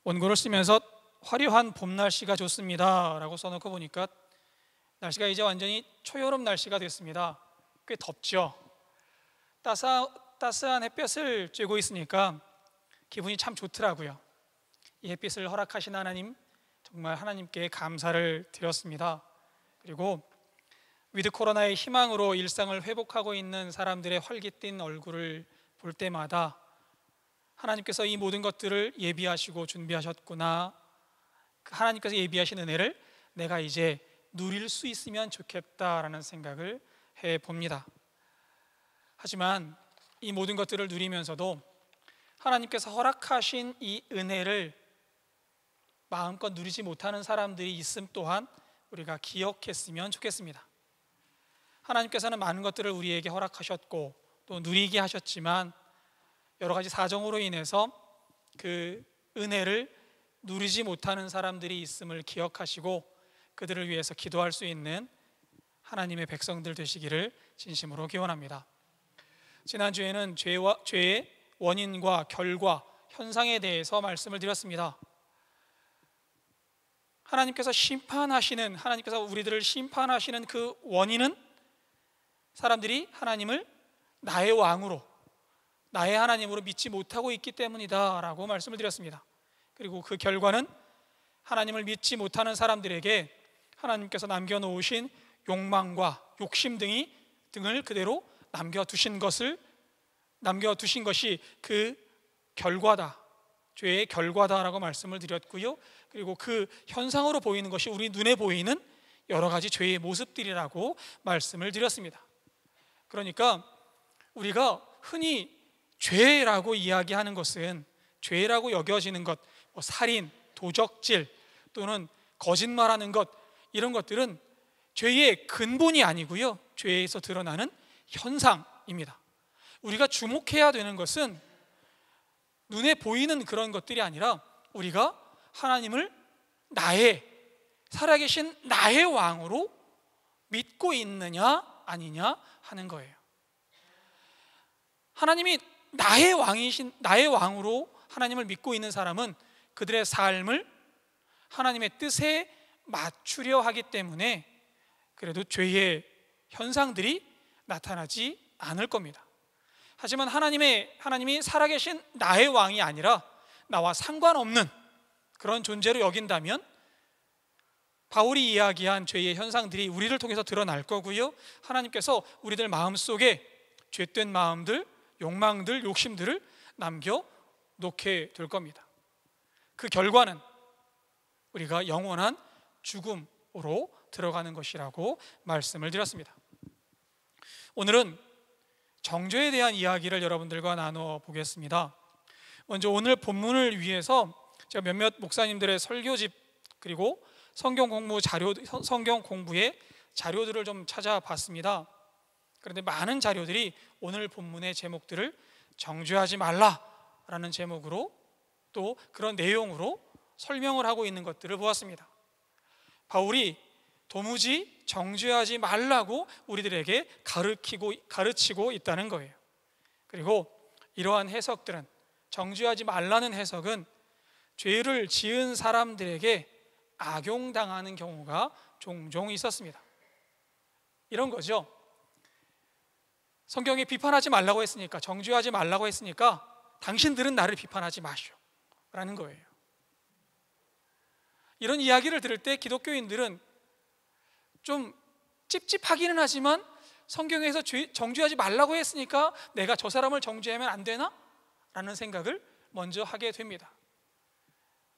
원고를 쓰면서 화려한 봄 날씨가 좋습니다 라고 써놓고 보니까 날씨가 이제 완전히 초여름 날씨가 됐습니다. 꽤 덥죠. 따스한 햇볕을 쬐고 있으니까 기분이 참 좋더라고요. 이 햇빛을 허락하신 하나님, 정말 하나님께 감사를 드렸습니다. 그리고 위드 코로나의 희망으로 일상을 회복하고 있는 사람들의 활기띤 얼굴을 볼 때마다 하나님께서 이 모든 것들을 예비하시고 준비하셨구나, 하나님께서 예비하신 은혜를 내가 이제 누릴 수 있으면 좋겠다라는 생각을 해봅니다. 하지만 이 모든 것들을 누리면서도 하나님께서 허락하신 이 은혜를 마음껏 누리지 못하는 사람들이 있음 또한 우리가 기억했으면 좋겠습니다. 하나님께서는 많은 것들을 우리에게 허락하셨고 또 누리게 하셨지만 여러 가지 사정으로 인해서 그 은혜를 누리지 못하는 사람들이 있음을 기억하시고 그들을 위해서 기도할 수 있는 하나님의 백성들 되시기를 진심으로 기원합니다. 지난주에는 죄의 원인과 결과, 현상에 대해서 말씀을 드렸습니다. 하나님께서 우리들을 심판하시는 그 원인은 사람들이 하나님을 나의 왕으로, 나의 하나님으로 믿지 못하고 있기 때문이다 라고 말씀을 드렸습니다. 그리고 그 결과는 하나님을 믿지 못하는 사람들에게 하나님께서 남겨놓으신 욕망과 욕심 등을 그대로 남겨두신 것이 그 결과다, 죄의 결과다라고 말씀을 드렸고요. 그리고 그 현상으로 보이는 것이 우리 눈에 보이는 여러 가지 죄의 모습들이라고 말씀을 드렸습니다. 그러니까 우리가 흔히 죄라고 이야기하는 것은, 죄라고 여겨지는 것, 살인, 도적질 또는 거짓말하는 것, 이런 것들은 죄의 근본이 아니고요, 죄에서 드러나는 현상입니다. 우리가 주목해야 되는 것은 눈에 보이는 그런 것들이 아니라 우리가 하나님을 살아계신 나의 왕으로 믿고 있느냐 아니냐 하는 거예요. 하나님이 나의 왕으로 하나님을 믿고 있는 사람은 그들의 삶을 하나님의 뜻에 맞추려 하기 때문에 그래도 죄의 현상들이 나타나지 않을 겁니다. 하지만 하나님이 살아계신 나의 왕이 아니라 나와 상관없는 그런 존재로 여긴다면 바울이 이야기한 죄의 현상들이 우리를 통해서 드러날 거고요, 하나님께서 우리들 마음속에 죄된 마음들, 욕망들, 욕심들을 남겨놓게 될 겁니다. 그 결과는 우리가 영원한 죽음으로 들어가는 것이라고 말씀을 드렸습니다. 오늘은 정죄에 대한 이야기를 여러분들과 나눠 보겠습니다. 먼저 오늘 본문을 위해서 제가 몇몇 목사님들의 설교집 그리고 성경 공부의 자료들을 좀 찾아봤습니다. 그런데 많은 자료들이 오늘 본문의 제목들을 정죄하지 말라라는 제목으로 또 그런 내용으로 설명을 하고 있는 것들을 보았습니다. 바울이 도무지 정죄하지 말라고 우리들에게 가르치고 있다는 거예요. 그리고 이러한 해석들은, 정죄하지 말라는 해석은 죄를 지은 사람들에게 악용당하는 경우가 종종 있었습니다. 이런 거죠. 성경에 비판하지 말라고 했으니까, 정죄하지 말라고 했으니까 당신들은 나를 비판하지 마시오 라는 거예요. 이런 이야기를 들을 때 기독교인들은 좀 찝찝하기는 하지만 성경에서 정죄하지 말라고 했으니까 내가 저 사람을 정죄하면 안 되나? 라는 생각을 먼저 하게 됩니다.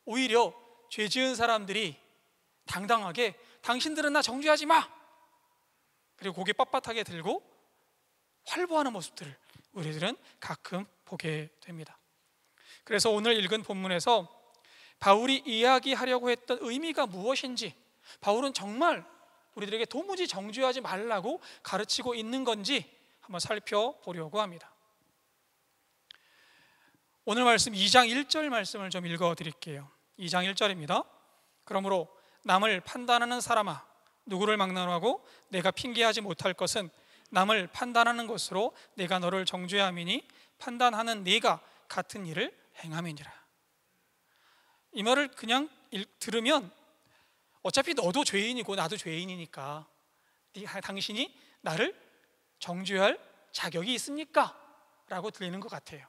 오히려 죄 지은 사람들이 당당하게 당신들은 나 정죄하지 마! 그리고 고개 빳빳하게 들고 활보하는 모습들을 우리들은 가끔 보게 됩니다. 그래서 오늘 읽은 본문에서 바울이 이야기하려고 했던 의미가 무엇인지, 바울은 정말 우리들에게 도무지 정죄하지 말라고 가르치고 있는 건지 한번 살펴보려고 합니다. 오늘 말씀 2장 1절 말씀을 좀 읽어드릴게요. 2장 1절입니다. 그러므로 남을 판단하는 사람아, 누구를 막론하고 내가 핑계하지 못할 것은 남을 판단하는 것으로 내가 너를 정죄함이니 판단하는 네가 같은 일을 행함이니라. 이 말을 그냥 들으면 어차피 너도 죄인이고 나도 죄인이니까 당신이 나를 정죄할 자격이 있습니까? 라고 들리는 것 같아요.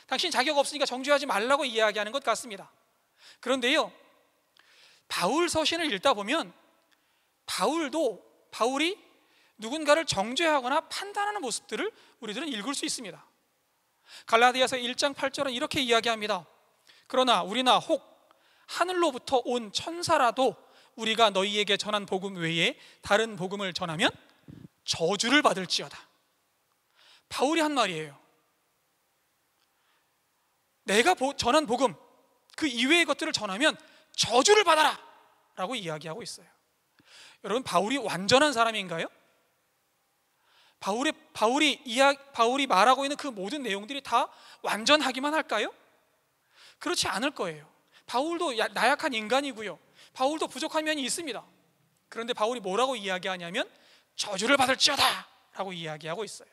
당신 자격 없으니까 정죄하지 말라고 이야기하는 것 같습니다. 그런데요, 바울 서신을 읽다 보면 바울이 누군가를 정죄하거나 판단하는 모습들을 우리들은 읽을 수 있습니다. 갈라디아서 1장 8절은 이렇게 이야기합니다. 그러나 우리나 혹 하늘로부터 온 천사라도 우리가 너희에게 전한 복음 외에 다른 복음을 전하면 저주를 받을지어다. 바울이 한 말이에요. 내가 전한 복음 그 이외의 것들을 전하면 저주를 받아라 라고 이야기하고 있어요. 여러분, 바울이 완전한 사람인가요? 바울이 말하고 있는 그 모든 내용들이 다 완전하기만 할까요? 그렇지 않을 거예요. 바울도 나약한 인간이고요, 바울도 부족한 면이 있습니다. 그런데 바울이 뭐라고 이야기하냐면 저주를 받을지어다 라고 이야기하고 있어요.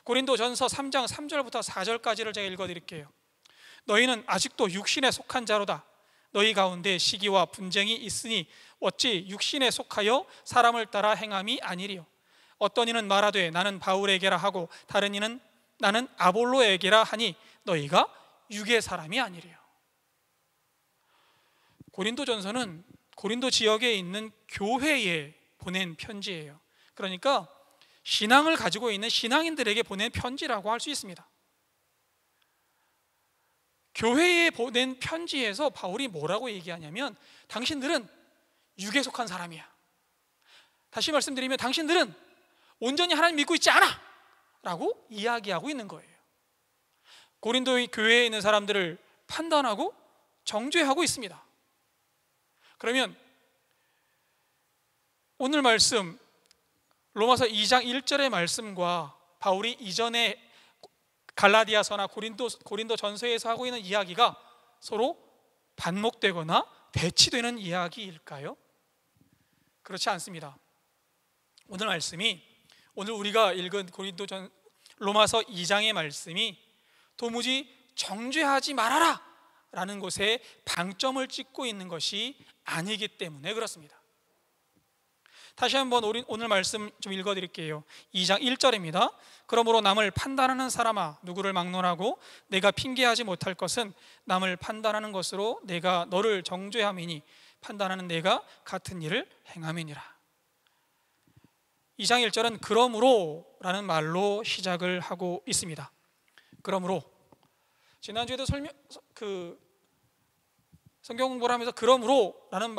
고린도전서 3장 3절부터 4절까지를 제가 읽어드릴게요. 너희는 아직도 육신에 속한 자로다. 너희 가운데 시기와 분쟁이 있으니 어찌 육신에 속하여 사람을 따라 행함이 아니리요. 어떤 이는 말하되 나는 바울에게라 하고 다른 이는 나는 아볼로에게라 하니 너희가 육의 사람이 아니리요. 고린도전서는 고린도 지역에 있는 교회에 보낸 편지예요. 그러니까 신앙을 가지고 있는 신앙인들에게 보낸 편지라고 할 수 있습니다. 교회에 보낸 편지에서 바울이 뭐라고 얘기하냐면 당신들은 육에 속한 사람이야. 다시 말씀드리면 당신들은 온전히 하나님 믿고 있지 않아 라고 이야기하고 있는 거예요. 고린도의 교회에 있는 사람들을 판단하고 정죄하고 있습니다. 그러면 오늘 말씀 로마서 2장 1절의 말씀과 바울이 이전에 갈라디아서나 고린도 전서에서 하고 있는 이야기가 서로 반목되거나 대치되는 이야기일까요? 그렇지 않습니다. 오늘 말씀이, 오늘 우리가 읽은 로마서 2장의 말씀이 도무지 정죄하지 말아라 라는 곳에 방점을 찍고 있는 것이 아니기 때문에 그렇습니다. 다시 한번 오늘 말씀 좀 읽어드릴게요. 2장 1절입니다. 그러므로 남을 판단하는 사람아, 누구를 막론하고 내가 핑계하지 못할 것은 남을 판단하는 것으로 내가 너를 정죄함이니 판단하는 내가 같은 일을 행함이니라. 2장 1절은 그러므로 라는 말로 시작을 하고 있습니다. 그러므로, 지난주에도 성경 공부를 하면서 그러므로 라는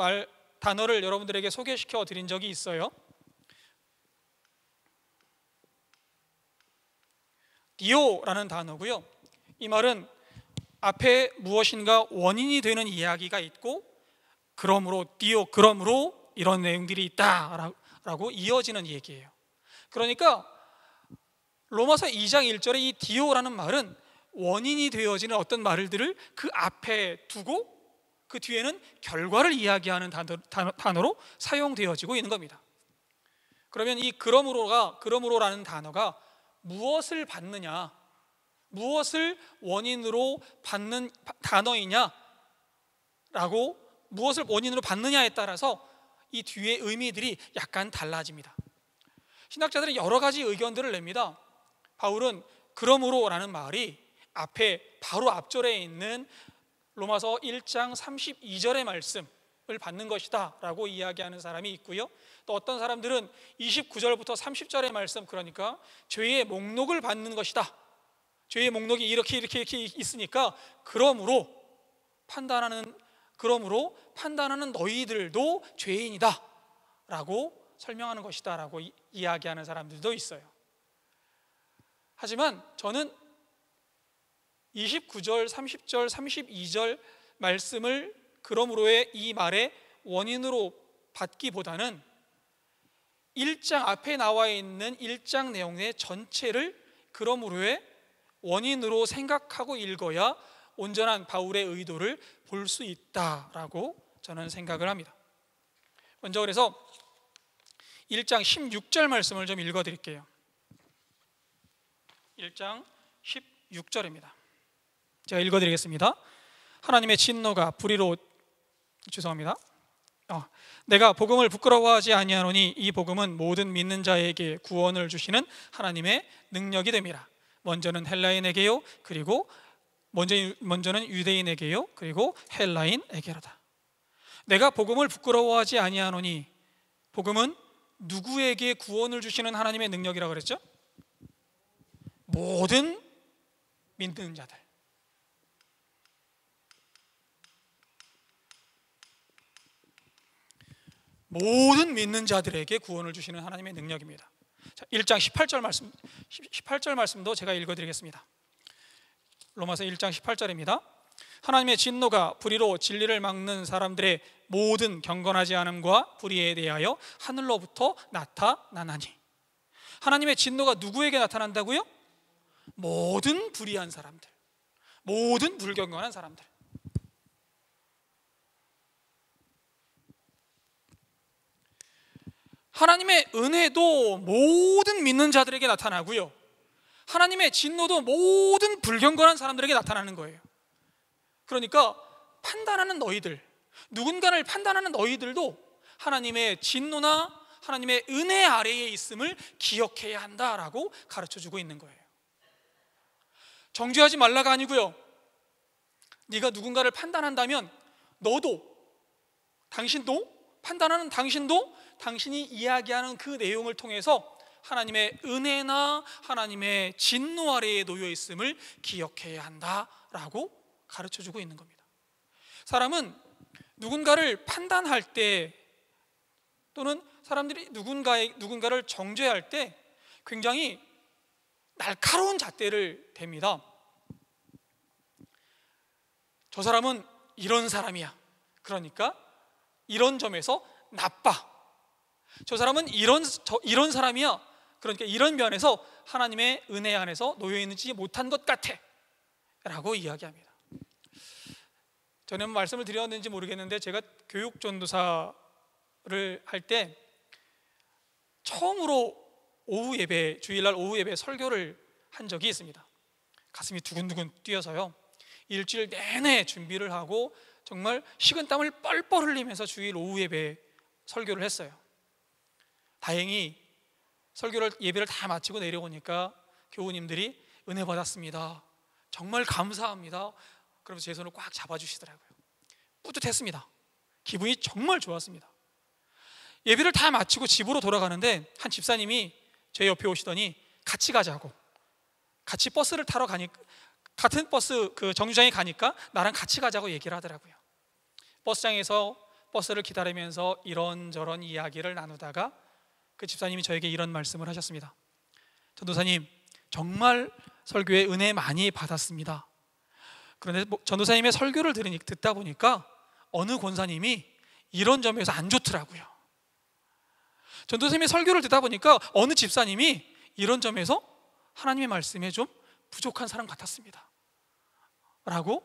단어를 여러분들에게 소개시켜 드린 적이 있어요. 디오라는 단어고요. 이 말은 앞에 무엇인가 원인이 되는 이야기가 있고 그러므로 그러므로 이런 내용들이 있다라고 이어지는 얘기예요. 그러니까 로마서 2장 1절의 이 디오라는 말은 원인이 되어지는 어떤 말들을 그 앞에 두고 그 뒤에는 결과를 이야기하는 단어로 사용되어지고 있는 겁니다. 그러면 이 그러므로라는 단어가 무엇을 받느냐, 무엇을 원인으로 받는 단어이냐라고, 무엇을 원인으로 받느냐에 따라서 이 뒤의 의미들이 약간 달라집니다. 신학자들은 여러 가지 의견들을 냅니다. 바울은 그러므로라는 말이 바로 앞절에 있는 로마서 1장 32절의 말씀을 받는 것이다 라고 이야기하는 사람이 있고요, 또 어떤 사람들은 29절부터 30절의 말씀, 그러니까 죄의 목록을 받는 것이다, 죄의 목록이 이렇게 있으니까 그러므로 판단하는 너희들도 죄인이다 라고 설명하는 것이다 라고 이야기하는 사람들도 있어요. 하지만 저는 29절, 30절, 32절 말씀을 그러므로의 이 말의 원인으로 받기보다는 1장 앞에 나와 있는 1장 내용의 전체를 그러므로의 원인으로 생각하고 읽어야 온전한 바울의 의도를 볼 수 있다라고 저는 생각을 합니다. 먼저 그래서 1장 16절 말씀을 좀 읽어드릴게요. 1장 16절입니다. 제가 읽어드리겠습니다. 하나님의 진노가 불의로 죄송합니다. 내가 복음을 부끄러워하지 아니하노니 이 복음은 모든 믿는 자에게 구원을 주시는 하나님의 능력이 됨이라. 먼저는 헬라인에게요, 그리고 먼저는 유대인에게요, 그리고 헬라인에게로다. 내가 복음을 부끄러워하지 아니하노니, 복음은 누구에게 구원을 주시는 하나님의 능력이라고 그랬죠? 모든 믿는 자들. 모든 믿는 자들에게 구원을 주시는 하나님의 능력입니다. 자, 1장 18절 말씀도 제가 읽어드리겠습니다. 로마서 1장 18절입니다. 하나님의 진노가 불의로 진리를 막는 사람들의 모든 경건하지 않음과 불의에 대하여 하늘로부터 나타나나니. 하나님의 진노가 누구에게 나타난다고요? 모든 불의한 사람들, 모든 불경건한 사람들. 하나님의 은혜도 모든 믿는 자들에게 나타나고요, 하나님의 진노도 모든 불경건한 사람들에게 나타나는 거예요. 그러니까 판단하는 너희들, 누군가를 판단하는 너희들도 하나님의 진노나 하나님의 은혜 아래에 있음을 기억해야 한다라고 가르쳐주고 있는 거예요. 정죄하지 말라가 아니고요, 네가 누군가를 판단한다면 너도, 당신도, 판단하는 당신도 당신이 이야기하는 그 내용을 통해서 하나님의 은혜나 하나님의 진노 아래에 놓여 있음을 기억해야 한다라고 가르쳐주고 있는 겁니다. 사람은 누군가를 판단할 때, 또는 사람들이 누군가를 정죄할 때 굉장히 날카로운 잣대를 댑니다. 저 사람은 이런 사람이야, 그러니까 이런 점에서 나빠. 저 사람은 이런 사람이야, 그러니까 이런 면에서 하나님의 은혜 안에서 놓여있지 못한 것 같아 라고 이야기합니다. 저는 말씀을 드렸는지 모르겠는데, 제가 교육전도사를 할 때 처음으로 오후 예배, 주일날 오후 예배 설교를 한 적이 있습니다. 가슴이 두근두근 뛰어서요, 일주일 내내 준비를 하고 정말 식은땀을 뻘뻘 흘리면서 주일 오후 예배 설교를 했어요. 다행히 예배를 다 마치고 내려오니까 교우님들이 은혜 받았습니다, 정말 감사합니다, 그러면서 제 손을 꽉 잡아주시더라고요. 뿌듯했습니다. 기분이 정말 좋았습니다. 예배를 다 마치고 집으로 돌아가는데 한 집사님이 제 옆에 오시더니 같이 가자고, 같이 버스를 타러 가니까, 같은 버스 그 정류장에 가니까 나랑 같이 가자고 얘기를 하더라고요. 버스장에서 버스를 기다리면서 이런저런 이야기를 나누다가 그 집사님이 저에게 이런 말씀을 하셨습니다. 전도사님, 정말 설교에 은혜 많이 받았습니다. 그런데 전도사님의 설교를 듣다 보니까 어느 권사님이 이런 점에서 안 좋더라고요. 전도사님의 설교를 듣다 보니까 어느 집사님이 이런 점에서 하나님의 말씀에 좀 부족한 사람 같았습니다 라고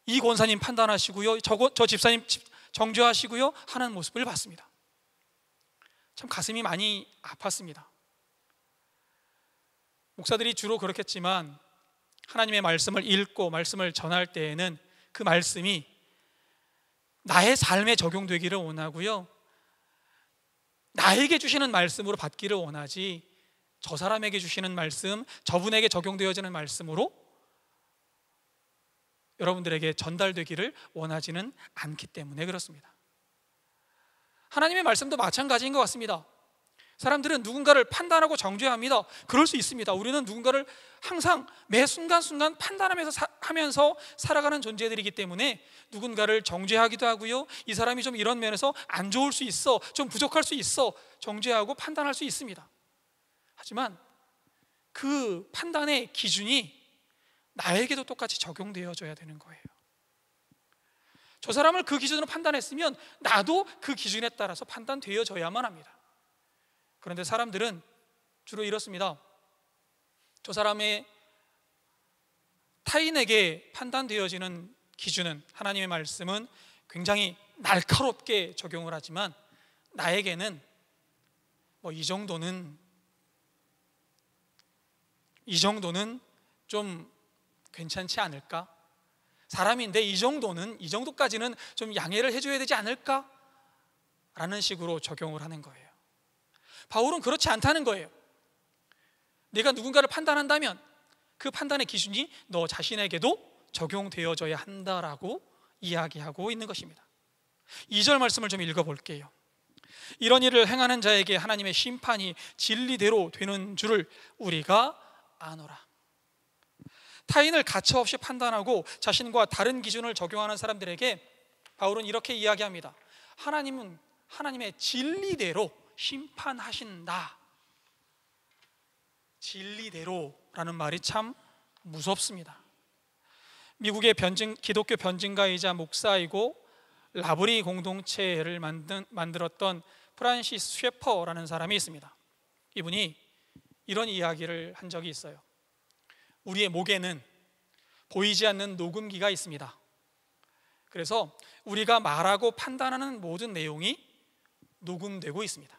이 권사님 판단하시고요, 저 집사님 정죄하시고요 하는 모습을 봤습니다. 참 가슴이 많이 아팠습니다. 목사들이 주로 그렇겠지만 하나님의 말씀을 읽고 말씀을 전할 때에는 그 말씀이 나의 삶에 적용되기를 원하고요, 나에게 주시는 말씀으로 받기를 원하지, 저 사람에게 주시는 말씀, 저분에게 적용되어지는 말씀으로 여러분들에게 전달되기를 원하지는 않기 때문에 그렇습니다. 하나님의 말씀도 마찬가지인 것 같습니다. 사람들은 누군가를 판단하고 정죄합니다. 그럴 수 있습니다. 우리는 누군가를 항상 매 순간순간 판단하면서 살아가는 존재들이기 때문에 누군가를 정죄하기도 하고요, 이 사람이 좀 이런 면에서 안 좋을 수 있어, 좀 부족할 수 있어, 정죄하고 판단할 수 있습니다. 하지만 그 판단의 기준이 나에게도 똑같이 적용되어져야 되는 거예요. 저 사람을 그 기준으로 판단했으면 나도 그 기준에 따라서 판단되어져야만 합니다. 그런데 사람들은 주로 이렇습니다. 저 사람의 타인에게 판단되어지는 기준은, 하나님의 말씀은 굉장히 날카롭게 적용을 하지만 나에게는 이 정도는 좀 괜찮지 않을까? 사람인데 이 정도까지는 좀 양해를 해줘야 되지 않을까? 라는 식으로 적용을 하는 거예요. 바울은 그렇지 않다는 거예요. 내가 누군가를 판단한다면 그 판단의 기준이 너 자신에게도 적용되어져야 한다라고 이야기하고 있는 것입니다. 2절 말씀을 좀 읽어볼게요. 이런 일을 행하는 자에게 하나님의 심판이 진리대로 되는 줄을 우리가 아노라. 타인을 가차없이 판단하고 자신과 다른 기준을 적용하는 사람들에게 바울은 이렇게 이야기합니다. 하나님은 하나님의 진리대로 심판하신다. 진리대로라는 말이 참 무섭습니다. 미국의 기독교 변증가이자 목사이고 라브리 공동체를 만들었던 프란시스 셰퍼라는 사람이 있습니다. 이분이 이런 이야기를 한 적이 있어요. 우리의 목에는 보이지 않는 녹음기가 있습니다. 그래서 우리가 말하고 판단하는 모든 내용이 녹음되고 있습니다.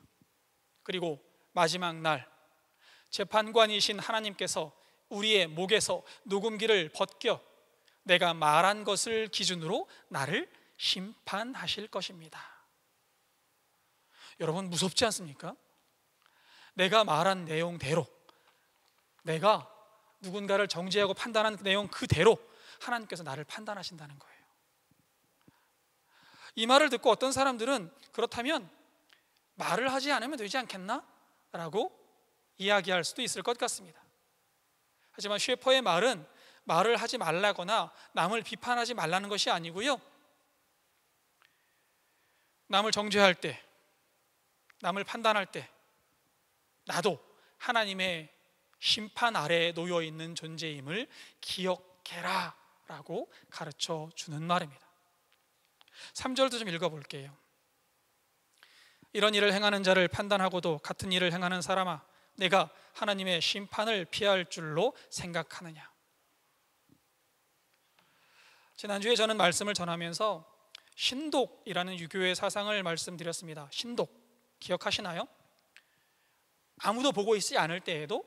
그리고 마지막 날 재판관이신 하나님께서 우리의 목에서 녹음기를 벗겨 내가 말한 것을 기준으로 나를 심판하실 것입니다. 여러분, 무섭지 않습니까? 내가 말한 내용대로, 내가 누군가를 정죄하고 판단한 내용 그대로 하나님께서 나를 판단하신다는 거예요. 이 말을 듣고 어떤 사람들은 그렇다면 말을 하지 않으면 되지 않겠나? 라고 이야기할 수도 있을 것 같습니다. 하지만 셰퍼의 말은 말을 하지 말라거나 남을 비판하지 말라는 것이 아니고요, 남을 정죄할 때, 남을 판단할 때 나도 하나님의 심판 아래에 놓여 있는 존재임을 기억해라 라고 가르쳐 주는 말입니다. 3절도 좀 읽어볼게요. 이런 일을 행하는 자를 판단하고도 같은 일을 행하는 사람아, 내가 하나님의 심판을 피할 줄로 생각하느냐. 지난주에 저는 말씀을 전하면서 신독이라는 유교의 사상을 말씀드렸습니다. 신독 기억하시나요? 아무도 보고 있지 않을 때에도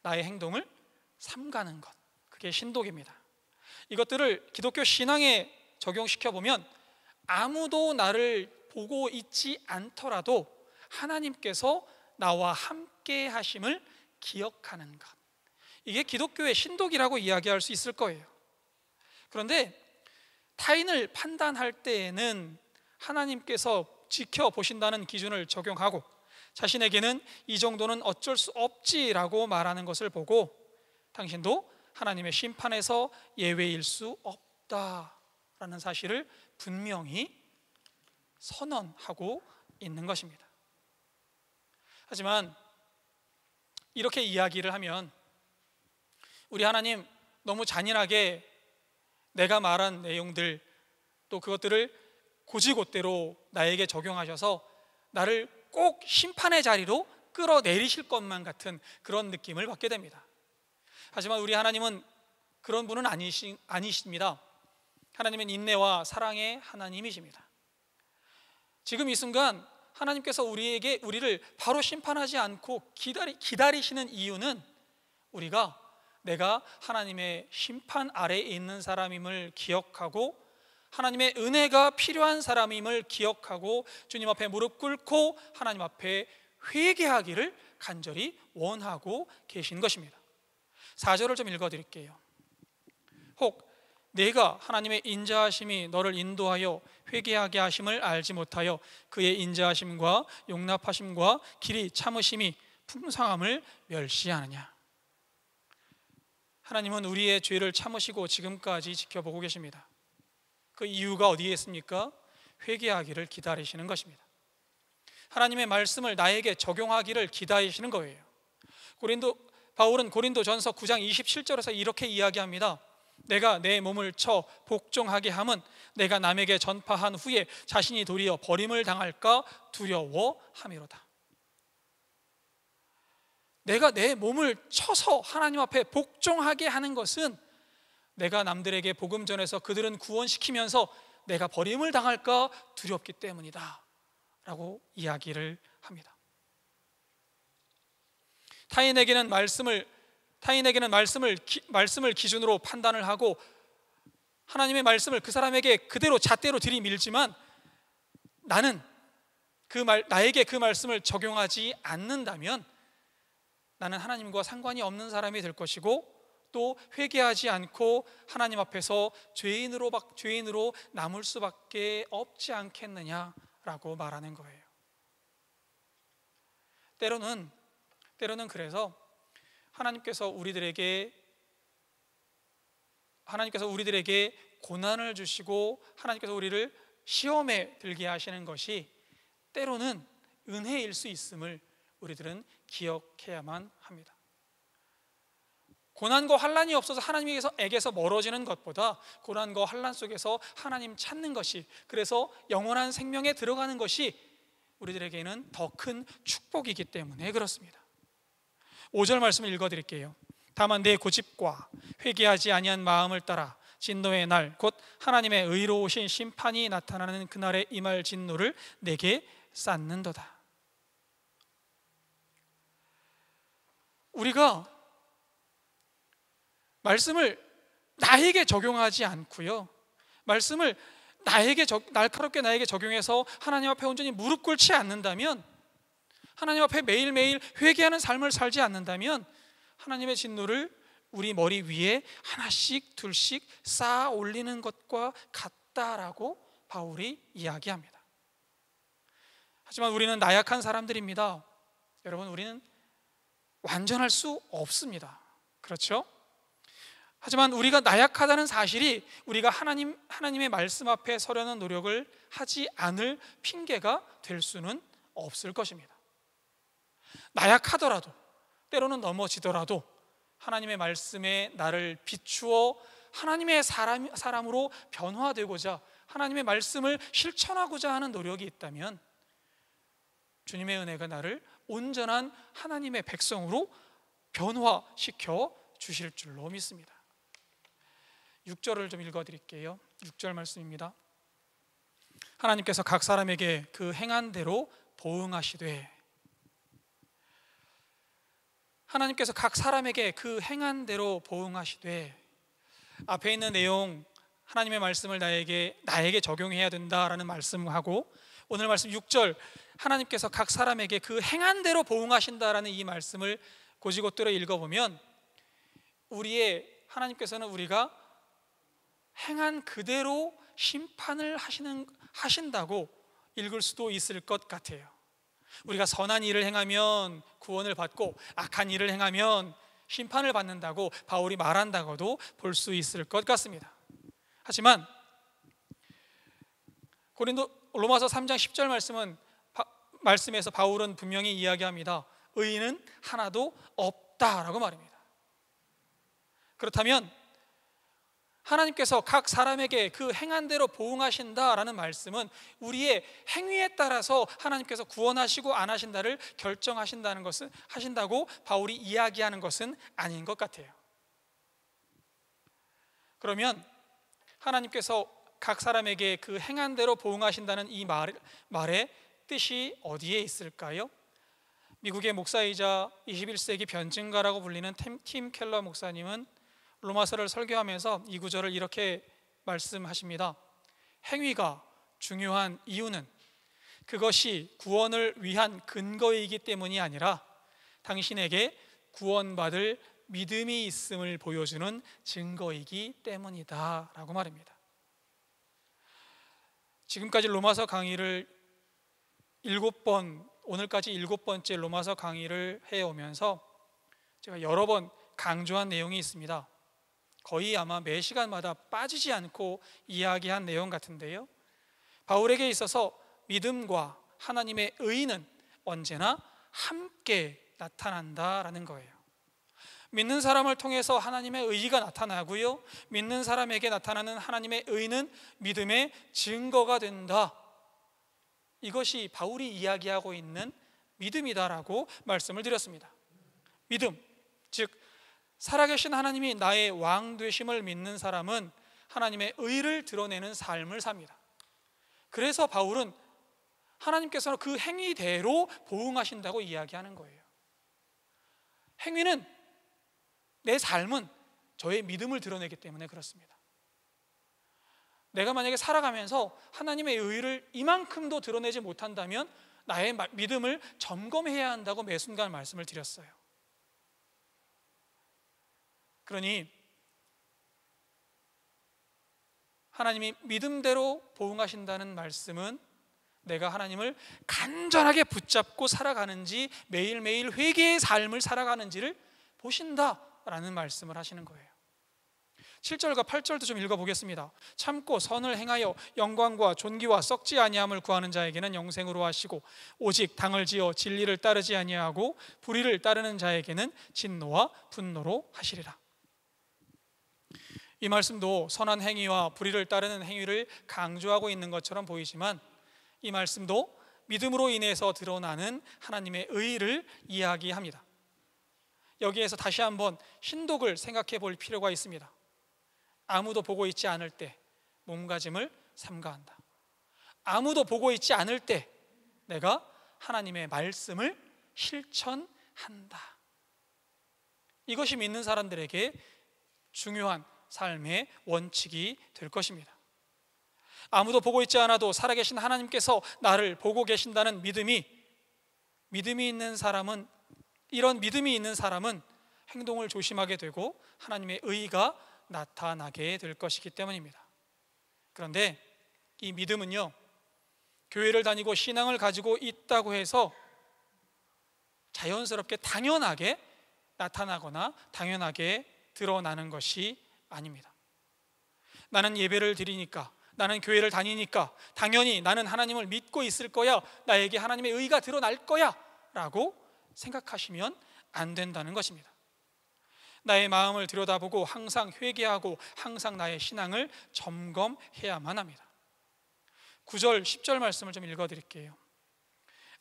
나의 행동을 삼가는 것, 그게 신독입니다. 이것들을 기독교 신앙에 적용시켜 보면 아무도 나를 보고 있지 않더라도 하나님께서 나와 함께 하심을 기억하는 것, 이게 기독교의 신독이라고 이야기할 수 있을 거예요. 그런데 타인을 판단할 때에는 하나님께서 지켜보신다는 기준을 적용하고 자신에게는 이 정도는 어쩔 수 없지라고 말하는 것을 보고 당신도 하나님의 심판에서 예외일 수 없다라는 사실을 분명히 선언하고 있는 것입니다. 하지만 이렇게 이야기를 하면 우리 하나님 너무 잔인하게 내가 말한 내용들 또 그것들을 고지곳대로 나에게 적용하셔서 나를 꼭 심판의 자리로 끌어내리실 것만 같은 그런 느낌을 받게 됩니다. 하지만 우리 하나님은 그런 분은 아니십니다. 하나님은 인내와 사랑의 하나님이십니다. 지금 이 순간 하나님께서 우리를 바로 심판하지 않고 기다리시는 이유는 우리가 내가 하나님의 심판 아래에 있는 사람임을 기억하고 하나님의 은혜가 필요한 사람임을 기억하고 주님 앞에 무릎 꿇고 하나님 앞에 회개하기를 간절히 원하고 계신 것입니다. 4절을 좀 읽어드릴게요. 혹 내가 하나님의 인자하심이 너를 인도하여 회개하게 하심을 알지 못하여 그의 인자하심과 용납하심과 길이 참으심이 풍성함을 멸시하느냐. 하나님은 우리의 죄를 참으시고 지금까지 지켜보고 계십니다. 그 이유가 어디에 있습니까? 회개하기를 기다리시는 것입니다. 하나님의 말씀을 나에게 적용하기를 기다리시는 거예요. 바울은 고린도전서 9장 27절에서 이렇게 이야기합니다. 내가 내 몸을 쳐 복종하게 함은 내가 남에게 전파한 후에 자신이 도리어 버림을 당할까 두려워함이로다. 내가 내 몸을 쳐서 하나님 앞에 복종하게 하는 것은 내가 남들에게 복음 전해서 그들은 구원시키면서 내가 버림을 당할까 두렵기 때문이다 라고 이야기를 합니다. 타인에게는 말씀을 기준으로 판단을 하고 하나님의 말씀을 그 사람에게 그대로 잣대로 들이밀지만 나는 나에게 그 말씀을 적용하지 않는다면 나는 하나님과 상관이 없는 사람이 될 것이고, 또 회개하지 않고 하나님 앞에서 죄인으로 남을 수밖에 없지 않겠느냐라고 말하는 거예요. 때로는 그래서 하나님께서 우리들에게 고난을 주시고 하나님께서 우리를 시험에 들게 하시는 것이 때로는 은혜일 수 있음을 우리들은 기억해야만 합니다. 고난과 환난이 없어서 하나님에게서 멀어지는 것보다 고난과 환난 속에서 하나님 찾는 것이, 그래서 영원한 생명에 들어가는 것이 우리들에게는 더 큰 축복이기 때문에 그렇습니다. 5절 말씀을 읽어드릴게요. 다만 내 고집과 회개하지 아니한 마음을 따라 진노의 날, 곧 하나님의 의로우신 심판이 나타나는 그날에 임할 진노를 내게 쌓는도다. 우리가 말씀을 나에게 적용하지 않고요, 말씀을 날카롭게 나에게 적용해서 하나님 앞에 온전히 무릎 꿇지 않는다면, 하나님 앞에 매일매일 회개하는 삶을 살지 않는다면 하나님의 진노를 우리 머리 위에 하나씩 둘씩 쌓아 올리는 것과 같다라고 바울이 이야기합니다. 하지만 우리는 나약한 사람들입니다. 여러분, 우리는 완전할 수 없습니다. 그렇죠? 하지만 우리가 나약하다는 사실이 우리가 하나님의 말씀 앞에 서려는 노력을 하지 않을 핑계가 될 수는 없을 것입니다. 나약하더라도, 때로는 넘어지더라도 하나님의 말씀에 나를 비추어 하나님의 사람으로 변화되고자, 하나님의 말씀을 실천하고자 하는 노력이 있다면 주님의 은혜가 나를 온전한 하나님의 백성으로 변화시켜 주실 줄로 믿습니다. 6절을 좀 읽어드릴게요. 6절 말씀입니다. 하나님께서 각 사람에게 그 행한 대로 보응하시되, 하나님께서 각 사람에게 그 행한 대로 보응하시되, 앞에 있는 내용, 하나님의 말씀을 나에게 적용해야 된다라는 말씀하고, 오늘 말씀 6절, 하나님께서 각 사람에게 그 행한 대로 보응하신다라는 이 말씀을 고지고대로 읽어보면, 하나님께서는 우리가 행한 그대로 심판을 하신다고 읽을 수도 있을 것 같아요. 우리가 선한 일을 행하면 구원을 받고 악한 일을 행하면 심판을 받는다고 바울이 말한다고도 볼 수 있을 것 같습니다. 하지만 로마서 3장 10절 말씀에서 바울은 분명히 이야기합니다. 의인은 하나도 없다라고 말합니다. 그렇다면 하나님께서 각 사람에게 그 행한 대로 보응하신다라는 말씀은 우리의 행위에 따라서 하나님께서 구원하시고 안 하신다를 하신다고 바울이 이야기하는 것은 아닌 것 같아요. 그러면 하나님께서 각 사람에게 그 행한 대로 보응하신다는 이 말의 뜻이 어디에 있을까요? 미국의 목사이자 21세기 변증가라고 불리는 팀 켈러 목사님은 로마서를 설교하면서 이 구절을 이렇게 말씀하십니다. 행위가 중요한 이유는 그것이 구원을 위한 근거이기 때문이 아니라 당신에게 구원받을 믿음이 있음을 보여주는 증거이기 때문이다 라고 말합니다. 지금까지 로마서 강의를 오늘까지 7번째 로마서 강의를 해오면서 제가 여러 번 강조한 내용이 있습니다. 거의 아마 매 시간마다 빠지지 않고 이야기한 내용 같은데요, 바울에게 있어서 믿음과 하나님의 의는 언제나 함께 나타난다라는 거예요. 믿는 사람을 통해서 하나님의 의가 나타나고요, 믿는 사람에게 나타나는 하나님의 의는 믿음의 증거가 된다. 이것이 바울이 이야기하고 있는 믿음이다라고 말씀을 드렸습니다. 믿음, 즉 살아계신 하나님이 나의 왕 되심을 믿는 사람은 하나님의 의를 드러내는 삶을 삽니다. 그래서 바울은 하나님께서는 그 행위대로 보응하신다고 이야기하는 거예요. 행위는, 내 삶은 저의 믿음을 드러내기 때문에 그렇습니다. 내가 만약에 살아가면서 하나님의 의를 이만큼도 드러내지 못한다면 나의 믿음을 점검해야 한다고 매 순간 말씀을 드렸어요. 그러니 하나님이 믿음대로 보응하신다는 말씀은 내가 하나님을 간절하게 붙잡고 살아가는지 매일매일 회개의 삶을 살아가는지를 보신다라는 말씀을 하시는 거예요. 7절과 8절도 좀 읽어보겠습니다. 참고 선을 행하여 영광과 존귀와 썩지 아니함을 구하는 자에게는 영생으로 하시고 오직 당을 지어 진리를 따르지 아니하고 불의를 따르는 자에게는 진노와 분노로 하시리라. 이 말씀도 선한 행위와 불의를 따르는 행위를 강조하고 있는 것처럼 보이지만 이 말씀도 믿음으로 인해서 드러나는 하나님의 의를 이야기합니다. 여기에서 다시 한번 신독을 생각해 볼 필요가 있습니다. 아무도 보고 있지 않을 때 몸가짐을 삼가한다. 아무도 보고 있지 않을 때 내가 하나님의 말씀을 실천한다. 이것이 믿는 사람들에게 중요한 삶의 원칙이 될 것입니다. 아무도 보고 있지 않아도 살아계신 하나님께서 나를 보고 계신다는 믿음이 있는 사람은, 이런 믿음이 있는 사람은 행동을 조심하게 되고 하나님의 의가 나타나게 될 것이기 때문입니다. 그런데 이 믿음은요, 교회를 다니고 신앙을 가지고 있다고 해서 자연스럽게 당연하게 나타나거나 당연하게 드러나는 것이 아닙니다. 나는 예배를 드리니까, 나는 교회를 다니니까 당연히 나는 하나님을 믿고 있을 거야, 나에게 하나님의 의가 드러날 거야 라고 생각하시면 안 된다는 것입니다. 나의 마음을 들여다보고 항상 회개하고 항상 나의 신앙을 점검해야만 합니다. 9절 10절 말씀을 좀 읽어드릴게요.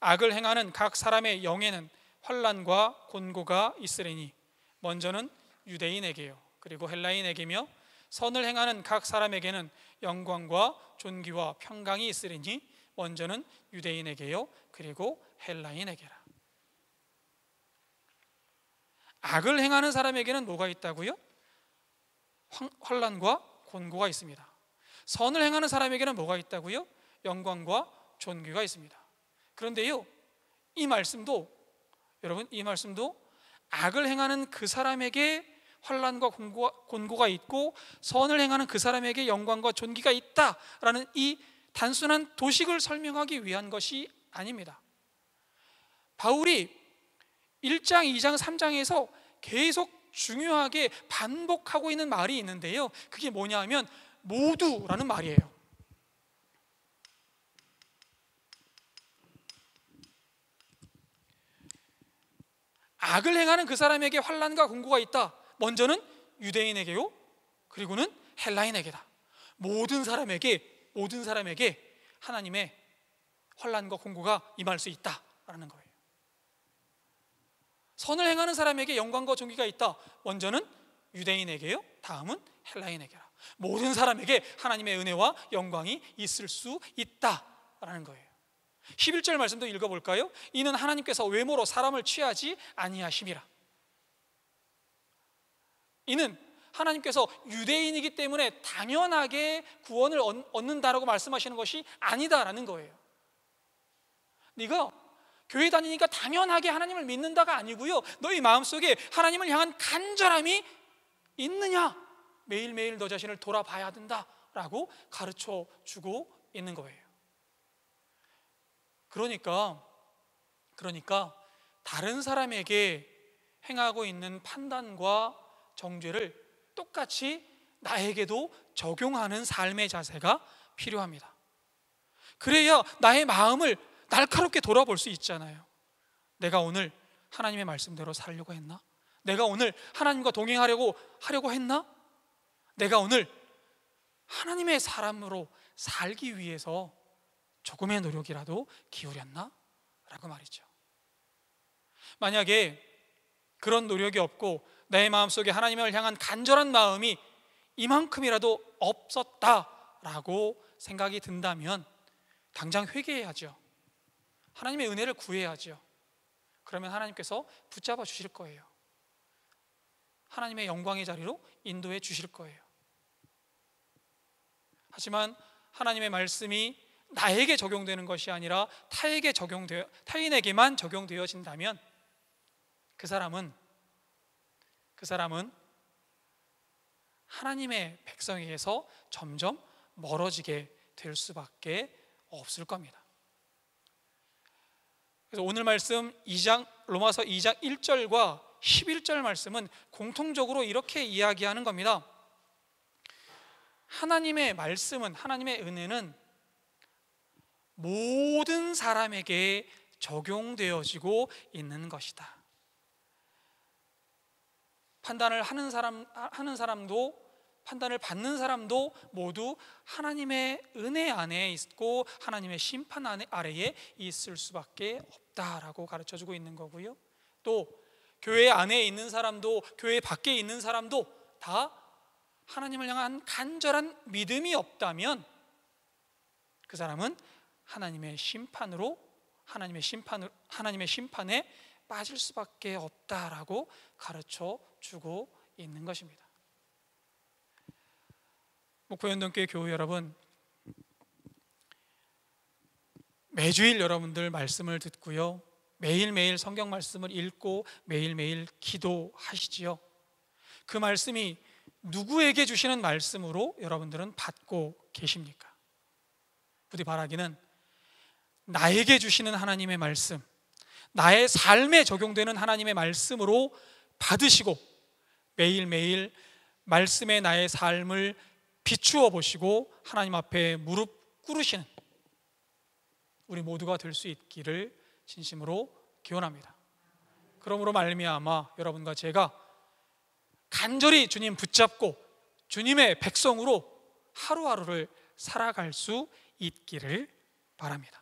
악을 행하는 각 사람의 영에는 환난과 곤고가 있으리니 먼저는 유대인에게요 그리고 헬라인에게며 선을 행하는 각 사람에게는 영광과 존귀와 평강이 있으리니 먼저는 유대인에게요 그리고 헬라인에게라. 악을 행하는 사람에게는 뭐가 있다고요? 환난과 곤고가 있습니다. 선을 행하는 사람에게는 뭐가 있다고요? 영광과 존귀가 있습니다. 그런데요, 이 말씀도, 여러분, 이 말씀도 악을 행하는 그 사람에게 환난과 곤고가 있고 선을 행하는 그 사람에게 영광과 존귀가 있다라는 이 단순한 도식을 설명하기 위한 것이 아닙니다. 바울이 1장, 2장, 3장에서 계속 중요하게 반복하고 있는 말이 있는데요, 그게 뭐냐 하면 모두라는 말이에요. 악을 행하는 그 사람에게 환난과 곤고가 있다. 먼저는 유대인에게요 그리고는 헬라인에게다. 모든 사람에게 하나님의 환난과 곤고가 임할 수 있다라는 거예요. 선을 행하는 사람에게 영광과 존귀가 있다. 먼저는 유대인에게요, 다음은 헬라인에게라. 모든 사람에게 하나님의 은혜와 영광이 있을 수 있다라는 거예요. 11절 말씀도 읽어볼까요? 이는 하나님께서 외모로 사람을 취하지 아니하심이라. 이는 하나님께서 유대인이기 때문에 당연하게 구원을 얻는다라고 말씀하시는 것이 아니다라는 거예요. 네가 교회 다니니까 당연하게 하나님을 믿는다가 아니고요, 너희 마음속에 하나님을 향한 간절함이 있느냐, 매일매일 너 자신을 돌아봐야 된다라고 가르쳐 주고 있는 거예요. 그러니까 다른 사람에게 행하고 있는 판단과 정죄를 똑같이 나에게도 적용하는 삶의 자세가 필요합니다. 그래야 나의 마음을 날카롭게 돌아볼 수 있잖아요. 내가 오늘 하나님의 말씀대로 살려고 했나? 내가 오늘 하나님과 동행하려고 했나? 내가 오늘 하나님의 사람으로 살기 위해서 조금의 노력이라도 기울였나? 라고 말이죠. 만약에 그런 노력이 없고 내 마음속에 하나님을 향한 간절한 마음이 이만큼이라도 없었다라고 생각이 든다면 당장 회개해야죠. 하나님의 은혜를 구해야죠. 그러면 하나님께서 붙잡아 주실 거예요. 하나님의 영광의 자리로 인도해 주실 거예요. 하지만 하나님의 말씀이 나에게 적용되는 것이 아니라 타인에게만 적용되어진다면 그 사람은 하나님의 백성에게서 점점 멀어지게 될 수밖에 없을 겁니다. 그래서 오늘 말씀 로마서 2장 1절과 11절 말씀은 공통적으로 이렇게 이야기하는 겁니다. 하나님의 말씀은, 하나님의 은혜는 모든 사람에게 적용되어지고 있는 것이다. 판단을 하는 사람도 판단을 받는 사람도 모두 하나님의 은혜 안에 있고 하나님의 심판 아래에 있을 수밖에 없다라고 가르쳐주고 있는 거고요. 또 교회 안에 있는 사람도 교회 밖에 있는 사람도 다 하나님을 향한 간절한 믿음이 없다면 그 사람은 하나님의 심판에 빠질 수밖에 없다라고 가르쳐 주고 있는 것입니다. 목포연동교회 교우 여러분, 매주일 여러분들 말씀을 듣고요, 매일매일 성경 말씀을 읽고 매일매일 기도하시지요. 그 말씀이 누구에게 주시는 말씀으로 여러분들은 받고 계십니까? 부디 바라기는 나에게 주시는 하나님의 말씀, 나의 삶에 적용되는 하나님의 말씀으로 받으시고 매일매일 말씀에 나의 삶을 비추어 보시고 하나님 앞에 무릎 꿇으시는 우리 모두가 될 수 있기를 진심으로 기원합니다. 그러므로 말미암아 여러분과 제가 간절히 주님 붙잡고 주님의 백성으로 하루하루를 살아갈 수 있기를 바랍니다.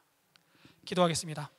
기도하겠습니다.